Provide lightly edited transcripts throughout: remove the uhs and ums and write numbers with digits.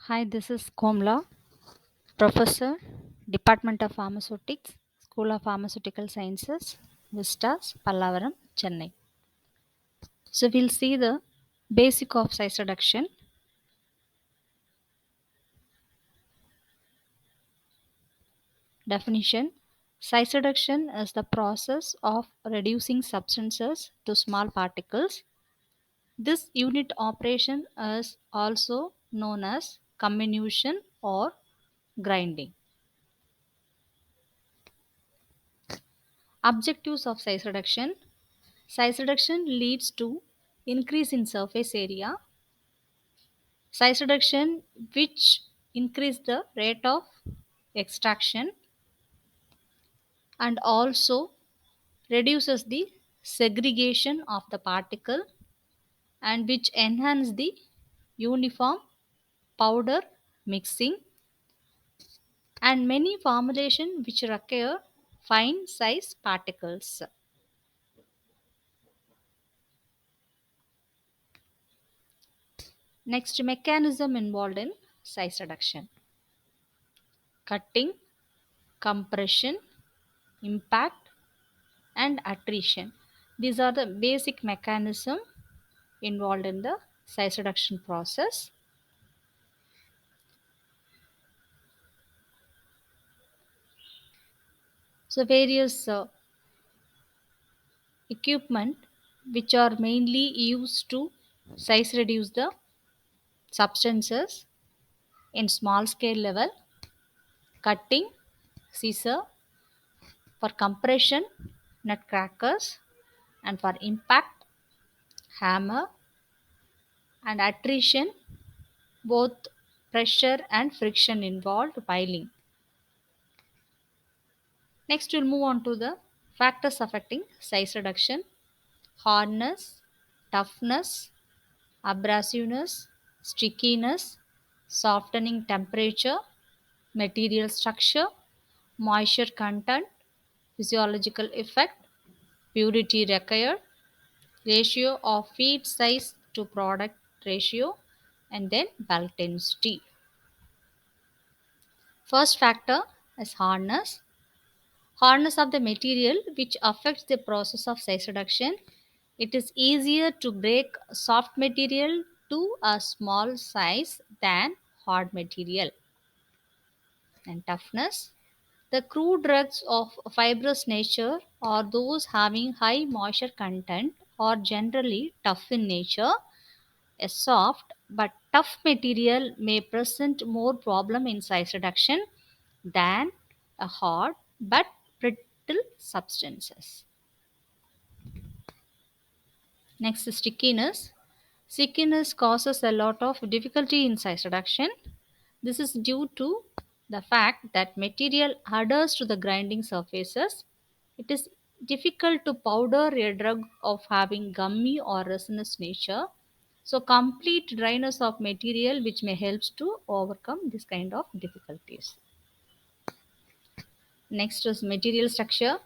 Hi, this is Komla, Professor, Department of Pharmaceutics, School of Pharmaceutical Sciences, Vistas, Pallavaram, Chennai. So we'll see the basic of size reduction. Definition: size reduction is the process of reducing substances to small particles. This unit operation is also known as comminution or grinding. Objectives of size reduction: size reduction leads to increase in surface area. Size reduction which increase the rate of extraction and also reduces the segregation of the particle and which enhance the uniform powder mixing and many formulation which require fine size particles. Next mechanism involved in size reduction: cutting, compression, impact and attrition. These are the basic mechanism involved in the size reduction process. So various equipment which are mainly used to size reduce the substances in small scale level: cutting, scissor; for compression, nutcrackers; and for impact, hammer; and attrition, both pressure and friction involved piling. Next, we'll move on to the factors affecting size reduction: hardness, toughness, abrasiveness, stickiness, softening temperature, material structure, moisture content, physiological effect, purity required, ratio of feed size to product ratio, and then bulk density. First factor is hardness. Hardness of the material which affects the process of size reduction. It is easier to break soft material to a small size than hard material. And toughness: the crude drugs of fibrous nature or those having high moisture content are generally tough in nature. A soft but tough material may present more problem in size reduction than a hard but brittle substances. Next is stickiness. Stickiness causes a lot of difficulty in size reduction. This is due to the fact that material adheres to the grinding surfaces. It is difficult to powder a drug of having gummy or resinous nature. So complete dryness of material which may helps to overcome this kind of difficulties. Next is material structure.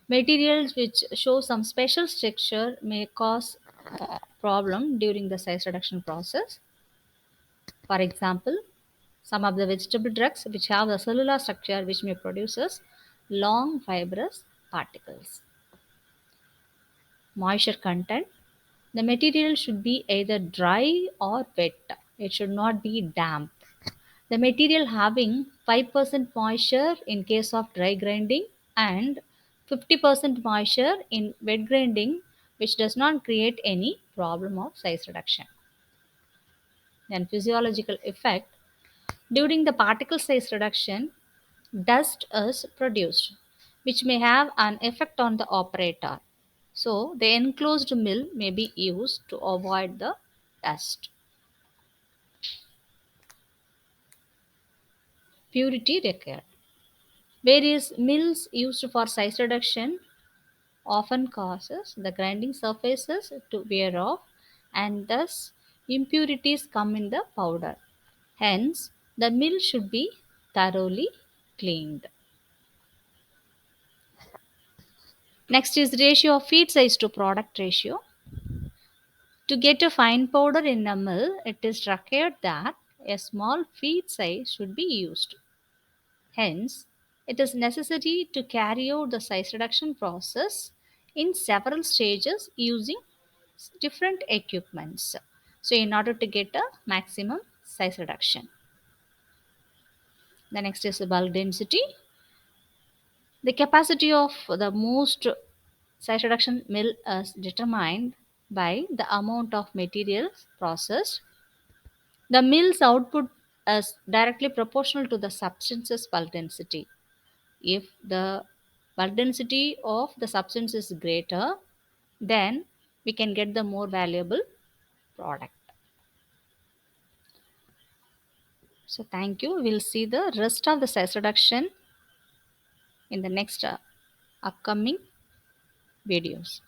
Materials which show some special structure may cause problem during the size reduction process. For example, some of the vegetable drugs which have a cellular structure which may produces long fibrous particles. Moisture content: the material should be either dry or wet. It should not be damp. The material having 5% moisture in case of dry grinding and 50% moisture in wet grinding, which does not create any problem of size reduction. Then physiological effect: during the particle size reduction, dust is produced, which may have an effect on the operator. So the enclosed mill may be used to avoid the dust. Purity required: various mills used for size reduction often causes the grinding surfaces to wear off and thus impurities come in the powder. Hence, the mill should be thoroughly cleaned. Next is ratio of feed size to product ratio. To get a fine powder in a mill, it is required that a small feed size should be used. Hence, it is necessary to carry out the size reduction process in several stages using different equipments. So, in order to get a maximum size reduction. The next is the bulk density. The capacity of the most size reduction mill is determined by the amount of material processed. The mill's output is directly proportional to the substance's bulk density. If the bulk density of the substance is greater, then we can get the more valuable product. So thank you. We'll see the rest of the size reduction in the next upcoming videos.